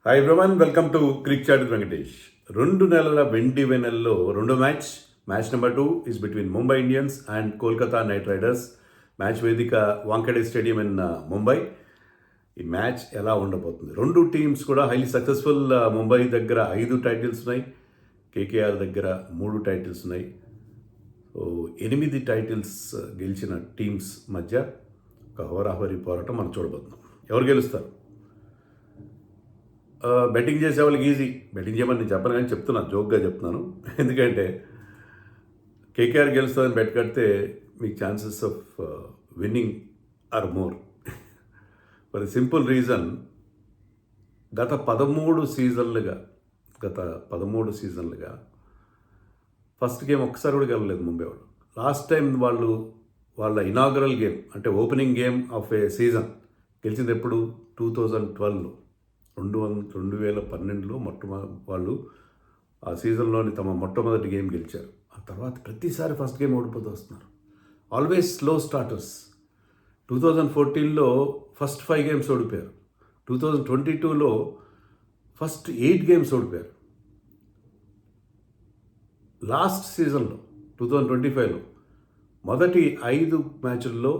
Hi everyone, welcome to crick chat with Venkatesh. 2 నెలల వెండి వెనెల్లో రెండో match number 2 is between Mumbai Indians and Kolkata Knight Riders. Match వేదిక Wankhede stadium in Mumbai. ఈ మ్యాచ్ ఎలా ఉండబోతుంది? రెండు టీమ్స్ కూడా హైలీ సక్సెస్ఫుల్. ముంబై దగ్గర 5 టైటిల్స్ ఉన్నాయి, కేకేఆర్ దగ్గర 3 టైటిల్స్ ఉన్నాయి. సో 8 టైటిల్స్ గెలిచిన టీమ్స్ మధ్య ఒక హోరాహోరీ పోరాటం మనం చూడబోతున్నాం. ఎవరు గెలుస్తారు? బెట్టింగ్ చేసే వాళ్ళకి ఈజీ. బెట్టింగ్ చేయమని నేను చెప్పను, కానీ చెప్తున్నాను, జోక్గా చెప్తున్నాను. ఎందుకంటే కేకేఆర్ గెలుస్తుందని బెట్ కడితే మీకు chances of winning or more. For simple reason, గత 13 సీజన్లుగా ఫస్ట్ గేమ్ ఒక్కసారి కూడా గెలవలేదు ముంబై వాళ్ళు. లాస్ట్ టైం వాళ్ళు వాళ్ళ ఇనాగరల్ గేమ్, అంటే opening game of A season గెలిచింది ఎప్పుడు? 2012లో, 2012లో వాళ్ళు ఆ సీజన్లోని తమ మొట్టమొదటి గేమ్ గెలిచారు. ఆ తర్వాత ప్రతిసారి ఫస్ట్ గేమ్ ఓడిపోతూ వస్తున్నారు. Always slow starters. 2014లో ఫస్ట్ 5 గేమ్స్ ఓడిపోయారు. 2022లో ఫస్ట్ 8 గేమ్స్ ఓడిపోయారు. లాస్ట్ సీజన్లో 2025లో మొదటి 5 మ్యాచ్ల్లో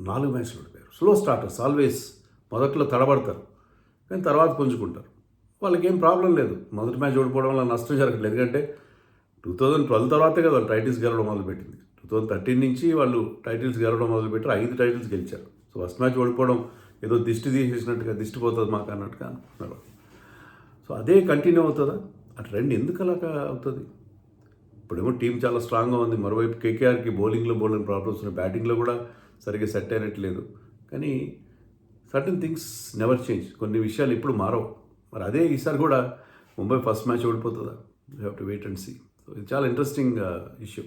4 మ్యాచ్లు ఓడిపోయారు. స్లో స్టార్టర్స్ ఆల్వేస్ మొదట్లో తడబడతారు, కానీ తర్వాత పుంజుకుంటారు. వాళ్ళకి ఏం ప్రాబ్లం లేదు. మొదటి మ్యాచ్ ఓడిపోవడం వల్ల నష్టం జరగట్లేదు. ఎందుకంటే 2012 తర్వాతే కదా వాళ్ళు టైటిల్స్ గెలవడం మొదలుపెట్టింది. 2013 నుంచి వాళ్ళు టైటిల్స్ గెలవడం మొదలుపెట్టారు. 5 టైటిల్స్ గెలిచారు. సో ఫస్ట్ మ్యాచ్ ఓడిపోవడం ఏదో దిష్టి తీసేసినట్టుగా, దిష్టి పోతుంది మాకు అన్నట్టుగా అనుకుంటున్నారు. సో అదే కంటిన్యూ అవుతుందా? ఆ ట్రెండ్ ఎందుకు అలాగా అవుతుంది? ఇప్పుడేమో టీం చాలా స్ట్రాంగ్గా ఉంది. మరోవైపు కేకేఆర్కి బౌలింగ్లో ప్రాబ్లమ్స్ ఉన్నాయి, బ్యాటింగ్లో కూడా సరిగ్గా సెట్ అయినట్లేదు. కానీ సర్టన్ థింగ్స్ నెవర్ చేంజ్. కొన్ని విషయాలు ఇప్పుడు మారవు. మరి అదే ఈసారి కూడా ముంబై ఫస్ట్ మ్యాచ్ ఓడిపోతుందా? You have to wait and see. So ఇది చాలా ఇంట్రెస్టింగ్ ఇష్యూ.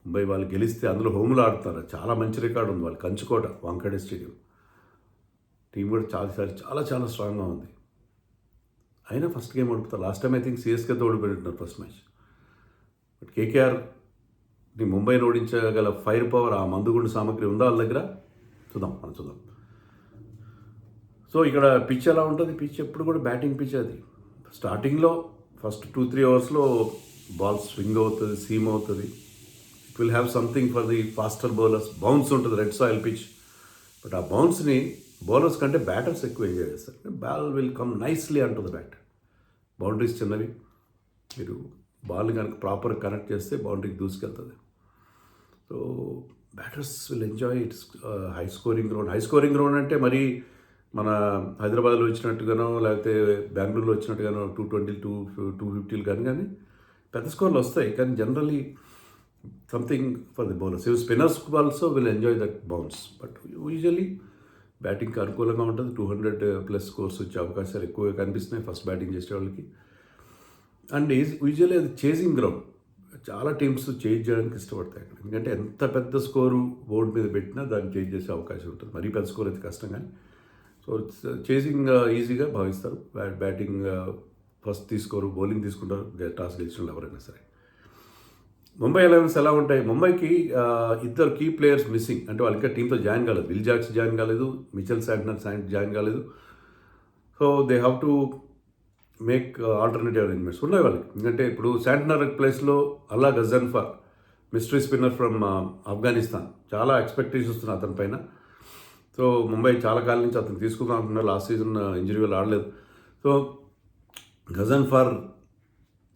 ముంబై వాళ్ళు గెలిస్తే అందులో హోమ్లో ఆడుతున్నారు. చాలా మంచి రికార్డు ఉంది వాళ్ళు. కంచుకోట, వాంఖేడే స్టేడియం. టీం కూడా చాలా స్ట్రాంగ్గా ఉంది. అయినా ఫస్ట్ గేమ్ ఓడిపోతారు. లాస్ట్ టైం ఐ థింక్ సిఎస్కేతో ఓడిపోయినట్టున్నారు ఫస్ట్ మ్యాచ్. బట్ కేకేఆర్ని ముంబైని ఓడించగల ఫైర్ పవర్, ఆ మందుగుండు సామగ్రి ఉందా వాళ్ళ దగ్గర? చూద్దాం. సో ఇక్కడ పిచ్ ఎలా ఉంటుంది? పిచ్ ఎప్పుడు కూడా బ్యాటింగ్ పిచ్. అది స్టార్టింగ్లో ఫస్ట్ 2-3 అవర్స్లో బాల్ స్వింగ్ అవుతుంది, సీమ్ అవుతుంది. It will have something for the faster bowlers. Bounce ఉంటుంది, రెడ్ సాయిల్ పిచ్. బట్ ఆ బౌన్స్ని బౌలర్స్ కంటే బ్యాటర్స్ ఎక్కువ ఎంజాయ్ చేస్తారు. Ball will come nicely onto the bat. Boundaries చిన్నవి, మీరు బాల్ కనుక ప్రాపర్గా కనెక్ట్ చేస్తే బౌండరీకి దూసుకెళ్తుంది. So batters will enjoy its. High scoring ground అంటే మరి మన హైదరాబాద్లో వచ్చినట్టుగానో, లేకపోతే బెంగళూరులో వచ్చినట్టుగానో 220, 250 కానీ పెద్ద స్కోర్లు వస్తాయి. కానీ generally something for the bowlers. Spinners also will enjoy that bounce. But usually బ్యాటింగ్కి అనుకూలంగా ఉంటుంది. 200+ స్కోర్స్ వచ్చే అవకాశాలు ఎక్కువగా కనిపిస్తున్నాయి ఫస్ట్ బ్యాటింగ్ చేసే వాళ్ళకి. అండ్ యూజువల్లీ అది చేజింగ్ గ్రౌండ్. చాలా టీమ్స్ చేజ్ చేయడానికి ఇష్టపడతాయి అక్కడ. ఎందుకంటే ఎంత పెద్ద స్కోరు బోర్డు మీద పెట్టినా దాన్ని చేంజ్ చేసే అవకాశం ఉంటుంది. మరీ పెద్ద స్కోర్ అయితే కష్టం, కానీ సో చేసింగ్ ఈజీగా భావిస్తారు. బ్యాటింగ్ ఫస్ట్ తీసుకోరు, బౌలింగ్ తీసుకుంటారు టాస్ గెలిచిన వాళ్ళు ఎవరైనా సరే. ముంబై 11s ఎలా ఉంటాయి? ముంబైకి 2 కీ ప్లేయర్స్ మిస్సింగ్. అంటే వాళ్ళు ఇంకా టీంతో జాయిన్ కాలేదు. విల్ జాక్స్ జాయిన్ కాలేదు, మిచెల్ శాంట్నర్ జాయిన్ కాలేదు. So they have to make alternative arrangements ఉన్నాయి వాళ్ళకి. ఎందుకంటే ఇప్పుడు శాంట్నర్ ప్లేస్లో Allah Ghazanfar, mystery spinner from Afghanistan. చాలా ఎక్స్పెక్టేషన్స్ వస్తున్నాయి అతని పైన. సో ముంబై చాలా కాలం నుంచి అతను తీసుకుందాం అనుకున్నారు. లాస్ట్ సీజన్ ఇంజరీ వల్ల ఆడలేదు. సో గజన్ఫర్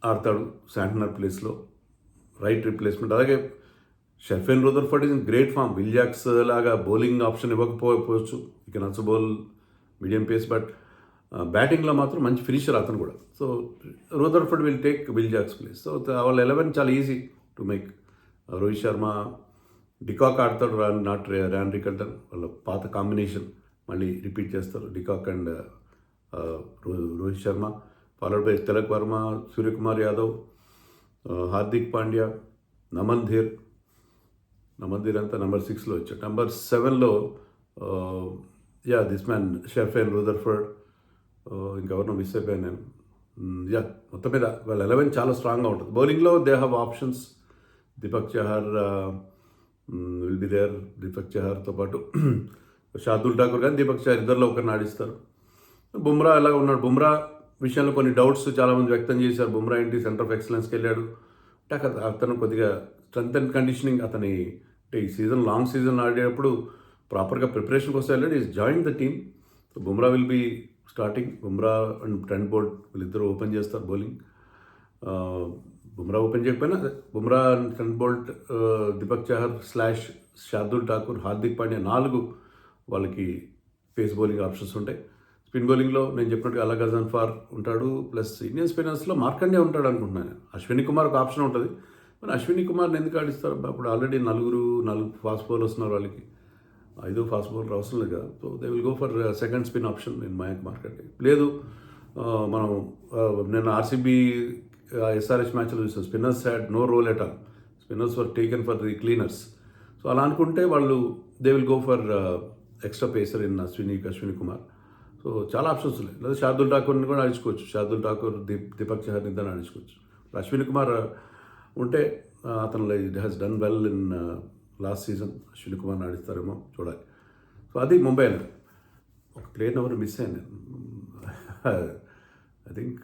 ఆడతాడు శాంట్నర్ ప్లేస్లో, రైట్ రీప్లేస్మెంట్. అలాగే Sherfane Rutherford is in great form. Will Jacks లాగా బౌలింగ్ ఆప్షన్ ఇవ్వకపోవచ్చు, ఇక నచ్చ బౌల్ మీడియం పేస్. బట్ బ్యాటింగ్లో మాత్రం మంచి ఫినిషర్ అతను కూడా. So Rutherford will take Will Jacks place. So వాళ్ళ 11 చాలా easy to make. Rohit Sharma, de Kock ఆడతాడు, ర్యాన్ రికల్టన్. వాళ్ళ పాత కాంబినేషన్ మళ్ళీ రిపీట్ చేస్తారు, de Kock and Rohit Sharma. Followed by Tilak Varma, Suryakumar Yadav, Hardik Pandya, Naman Dhir అంతా నెంబర్ 6లో వచ్చాడు. నెంబర్ 7లో దిస్ మ్యాన్ షెఫెన్ రూదర్ఫర్డ్. ఇంకెవరినో మిస్ అయిపోయాను నేను. మొత్తం మీద వాళ్ళ 11 చాలా స్ట్రాంగ్గా ఉంటుంది. బౌలింగ్లో they have options. Deepak Chahar will be there. Deepak చహర్తో పాటు షార్దుల్ ఠాకూర్ కానీ దీపక్ చహర్ ఇద్దరిలో ఒకరిని ఆడిస్తారు. బుమ్రా ఎలాగ ఉన్నాడు? బుమ్రా విషయంలో కొన్ని డౌట్స్ చాలామంది వ్యక్తం చేశారు. బుమ్రా ఏంటి సెంటర్ ఆఫ్ ఎక్సలెన్స్కి వెళ్ళాడు అంటే అతను కొద్దిగా స్ట్రెంత్ అండ్ కండిషనింగ్ అతని అంటే ఈ సీజన్ లాంగ్ సీజన్ ఆడేటప్పుడు ప్రాపర్గా ప్రిపరేషన్ కోసం వెళ్ళాడు. Is join the team. So Bumrah will be starting. Bumrah and Trent Boult వీళ్ళిద్దరూ ఓపెన్ చేస్తారు బౌలింగ్. బుమ్రా ఓపెన్ చేయకపోయినా Bumrah and Trent Boult, Deepak Chahar slash Shardul Thakur, Hardik Pandya 4 వాళ్ళకి పేస్ బౌలింగ్ ఆప్షన్స్ ఉంటాయి. స్పిన్ బౌలింగ్లో నేను చెప్పినట్టుగా అలగ్ అజన్ఫార్ ఉంటాడు. ప్లస్ ఇండియన్ స్పిన్నర్స్లో మార్కండే ఉంటాడు అనుకుంటున్నాను. అశ్విని కుమార్ ఒక ఆప్షన్ ఉంటుంది. మరి అశ్విని కుమార్ని ఎందుకు ఆడిస్తారు? అప్పుడు ఆల్రెడీ 4 ఫాస్ట్ బౌలర్స్ ఉన్నారు వాళ్ళకి. 5 ఫాస్ట్ బౌలర్ అవసరం లేదు కదా. So they will go for second spin option in Mayank Markande. లేదు మనం నేను ఆర్సీబీ ఎస్ఆర్హెచ్ మ్యాచ్లో చూసాం. Spinners had no role at all. Spinners were taken for the cleaners. So అలా అనుకుంటే వాళ్ళు they will go for extra pacer in Ashwani Kumar. So చాలా options ఉన్నాయి. లేదా శార్దుల్ ఠాకూర్ని కూడా ఆడించుకోవచ్చు. శార్దుల్ ఠాకూర్, దీపక్ చహర్ని ఇద్దరు ఆడించుకోవచ్చు. అశ్విని కుమార్ ఉంటే అతను has done well in last season. Ashwani కుమార్ని ఆడిస్తారేమో చూడాలి. సో అది ముంబై అనేది. ఒక ప్లేయర్ని ఎవరు మిస్ అయ్యాను నేను. ఐ థింక్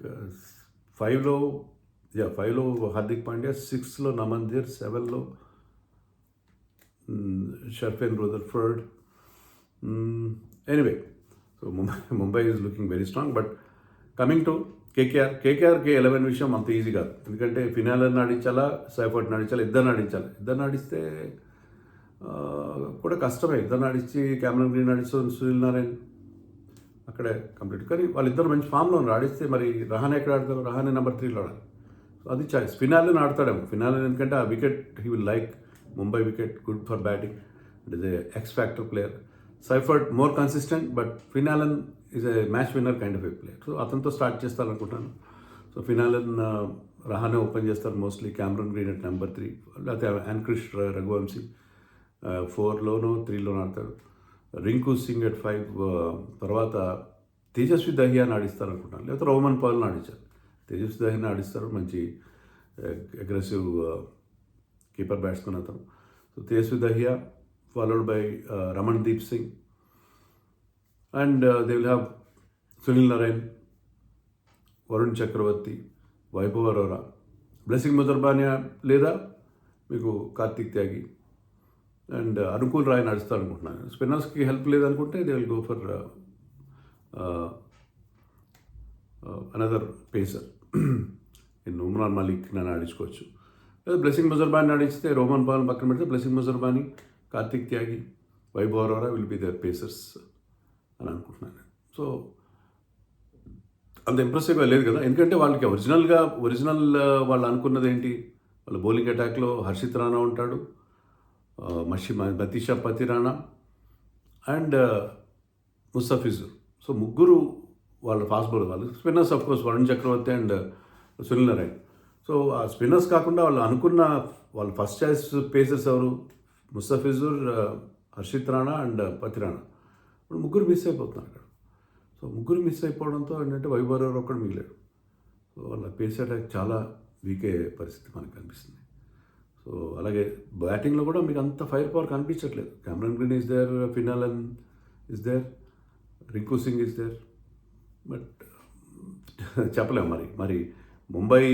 5లో హార్దిక్ పాండ్యా, 6లో నమన్దీర్, 7లో Sherfane Rutherford. Anyway, so Mumbai is looking very strong. But coming to కేకేఆర్కి 11 విషయం అంత ఈజీ కాదు. ఎందుకంటే ఫినాలను ఆడించాలా, సైఫర్ట్ని ఆడించాలా, ఇద్దరిని ఆడించాలి. ఇద్దరిని ఆడిస్తే కూడా కష్టమే. ఇద్దరిని ఆడించి క్యామరన్ గ్రీన్ ఆడిస్తూ సునీల్ నారాయణ్ అక్కడే కంప్లీట్. కానీ వాళ్ళిద్దరు మంచి ఫామ్లో ఉన్నారు. ఆడిస్తే మరి రహానే ఎక్కడ ఆడతారు? రహానే నెంబర్ 3లో ఆడాలి. సో అది చాయిస్. ఫినాలను ఆడతాడేమో. ఫినాలను ఎందుకంటే ఆ wicket he will like. Mumbai wicket good for batting. It is a X factor player. Seifert more consistent, but Finn Allen is a match winner kind of a player. So అతనితో start చేస్తారనుకుంటాను. So Finn Allen Rahane open చేస్తారు mostly. Cameron Green at number 3, లేకపోతే యాన్క్రిష్ రఘువంశీ 4లోనో 3లోనో ఆడతాడు. Rinku Singh at 5. తర్వాత తేజస్వి దహియాని ఆడిస్తారు అనుకుంటాను. లేకపోతే రోమన్ పౌల్ని ఆడించారు. తేజస్వి దహియాని ఆడిస్తారు. మంచి అగ్రెసివ్ కీపర్ బ్యాట్స్మెన్ అతను. So Tejasvi Dahiya followed by Ramandeep Singh. And they will have Sunil Narine, Varun Chakravarthy, Vaibhav Arora, Blessing Muzarabani లేదా మీకు కార్తిక్ త్యాగి అండ్ అనుకూల్ రాయ్ నడుస్తారు అనుకుంటున్నాను. స్పిన్నర్స్కి హెల్ప్ లేదనుకుంటే they will go for another pacer in Umran Malik నన్ను ఆడించుకోవచ్చు. లేదా బ్లెస్సింగ్ ముజర్బాని ఆడిస్తే రోమన్ పాల్ పక్కన పెడితే Blessing Muzarabani, Kartik Tyagi, Vaibhav Arora will be their pacers అని అనుకుంటున్నాను. సో అంత ఇంప్రెసివ్గా లేదు కదా. ఎందుకంటే వాళ్ళకి ఒరిజినల్ వాళ్ళు అనుకున్నది ఏంటి? వాళ్ళ బౌలింగ్ అటాక్లో హర్షిత్ రాణా ఉంటాడు, మతీషా పతిరాణా అండ్ ముస్తఫిజుర్. సో ముగ్గురు వాళ్ళ ఫాస్ట్ బౌలర్. వాళ్ళు spinners of course Varun Chakravarthy and Sunil Narine. So ఆ స్పిన్నర్స్ కాకుండా వాళ్ళు అనుకున్న వాళ్ళ ఫస్ట్ చాయిస్ పేసర్స్ ఎవరు? ముస్తఫిజుర్, హర్షిత్ రాణా అండ్ పతిరాణా. ఇప్పుడు ముగ్గురు మిస్ అయిపోతున్నారు అక్కడ. సో ముగ్గురు మిస్ అయిపోవడంతో ఏంటంటే వైభవ్ ఒక్కడు మిగిలాడు. సో వాళ్ళ పేస్ అటాక్ చాలా వీక్ అయ్యే పరిస్థితి మనకు కనిపిస్తుంది. సో అలాగే బ్యాటింగ్లో కూడా మీకు అంత ఫైర్ పవర్ కనిపించట్లేదు. Cameron Green is there, Finn Allen is there, Rinku Singh is there. But చెప్పలేము మరి ముంబై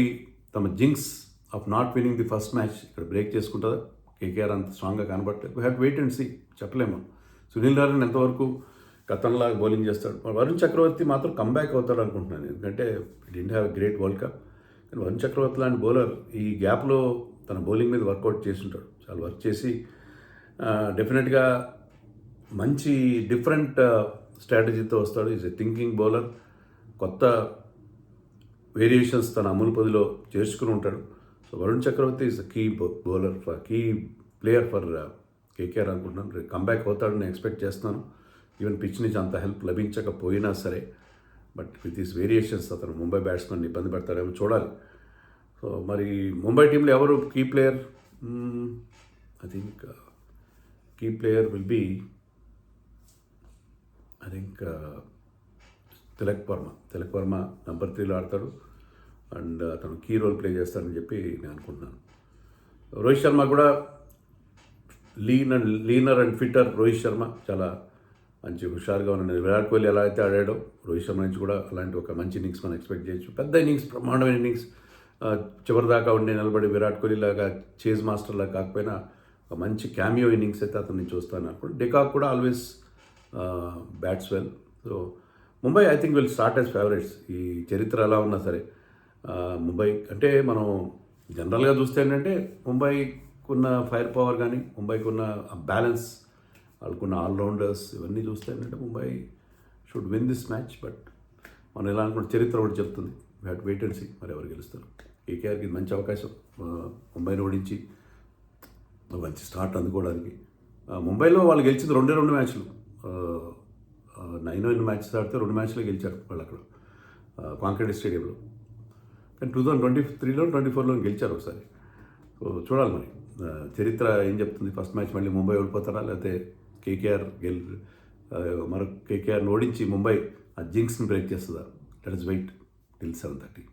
తమ jinx of not winning the first match ఇక్కడ బ్రేక్ చేసుకుంటుందా? కేకేఆర్ అంత స్ట్రాంగ్గా కనబడలేదు. We have to wait and see. చెప్పలేము. సునీల్ నారాయణ్ ఎంతవరకు గతంలాగా బౌలింగ్ చేస్తాడు. వరుణ్ చక్రవర్తి మాత్రం కంబ్యాక్ అవుతాడు అనుకుంటున్నాను. ఎందుకంటే didn't have a great world cup. కానీ వరుణ్ చక్రవర్తి లాంటి బౌలర్ ఈ గ్యాప్లో తన బౌలింగ్ మీద వర్కౌట్ చేసి ఉంటాడు. చాలా వర్క్ చేసి డెఫినెట్గా మంచి డిఫరెంట్ స్ట్రాటజీతో వస్తాడు. Is a thinking bowler. కొత్త వేరియేషన్స్ తన అమలు పదిలో చేర్చుకుని ఉంటాడు. So Varun Chakravarthy is key bowler key player for KKR అనుకుంటున్నాను. కంబ్యాక్ అవుతాడని ఎక్స్పెక్ట్ చేస్తున్నాను. ఈవెన్ పిచ్ నుంచి అంత హెల్ప్ లభించకపోయినా సరే. బట్ విత్ దీస్ వేరియేషన్స్ అతను ముంబై బ్యాట్స్మెన్ ఇబ్బంది పెడతాడేమో చూడాలి. సో మరి ముంబై టీంలో ఎవరు key player? I think key player will be Tilak Varma number 3లో ఆడతాడు అండ్ అతను కీ రోల్ ప్లే చేస్తాడని చెప్పి నేను అనుకుంటున్నాను. రోహిత్ శర్మ కూడా linear and fitter. Rohit Sharma చాలా మంచి హుషారుగా ఉన్నాడు. విరాట్ కోహ్లీ ఎలా అయితే ఆడాడో రోహిత్ శర్మ నుంచి కూడా అలాంటి ఒక మంచి ఇన్నింగ్స్ మనం ఎక్స్పెక్ట్ చేయొచ్చు. పెద్ద ఇన్నింగ్స్, బ్రహ్మాండమైన ఇన్నింగ్స్, చివరిదాకా ఉండి నిలబడి విరాట్ కోహ్లీ లాగా చేజ్ మాస్టర్ లాగా కాకపోయినా ఒక మంచి క్యామియో ఇన్నింగ్స్ అయితే అతన్ని చూస్తాను అనుకోండి. డికాక్ కూడా always bats well. So Mumbai I think will start as favourites. ఈ చరిత్ర ఎలా ఉన్నా సరే ముంబై అంటే మనం జనరల్గా చూస్తే ఏంటంటే ముంబైకున్న ఫైర్ పవర్ కానీ, ముంబైకున్న బ్యాలెన్స్, వాళ్ళకున్న ఆల్రౌండర్స్, ఇవన్నీ చూస్తే ఏంటంటే Mumbai should win this match. But మనం ఎలా అనుకుంటే చరిత్ర ఒకటి చెప్తుంది. We have to wait and see మరి ఎవరు గెలుస్తారు. కేకేఆర్కి ఇది మంచి అవకాశం ముంబైని ఓడించి మంచి స్టార్ట్ అందుకోవడానికి. ముంబైలో వాళ్ళు గెలిచింది 2 మ్యాచ్లు. 9 మ్యాచెస్ ఆడితే 2 మ్యాచ్లో గెలిచారు వాళ్ళు అక్కడ వాంఖేడే స్టేడియంలో. కానీ 2023లో 24లో గెలిచారు ఒకసారి. సో చూడాలి మరి చరిత్ర ఏం చెప్తుంది. ఫస్ట్ మ్యాచ్ మళ్ళీ ముంబై ఓడిపోతారా, లేకపోతే కేకేఆర్ మరో కేకేఆర్ని ఓడించి ముంబై ఆ జింక్స్ని బ్రేక్ చేస్తుందా? Let us wait till 7:30.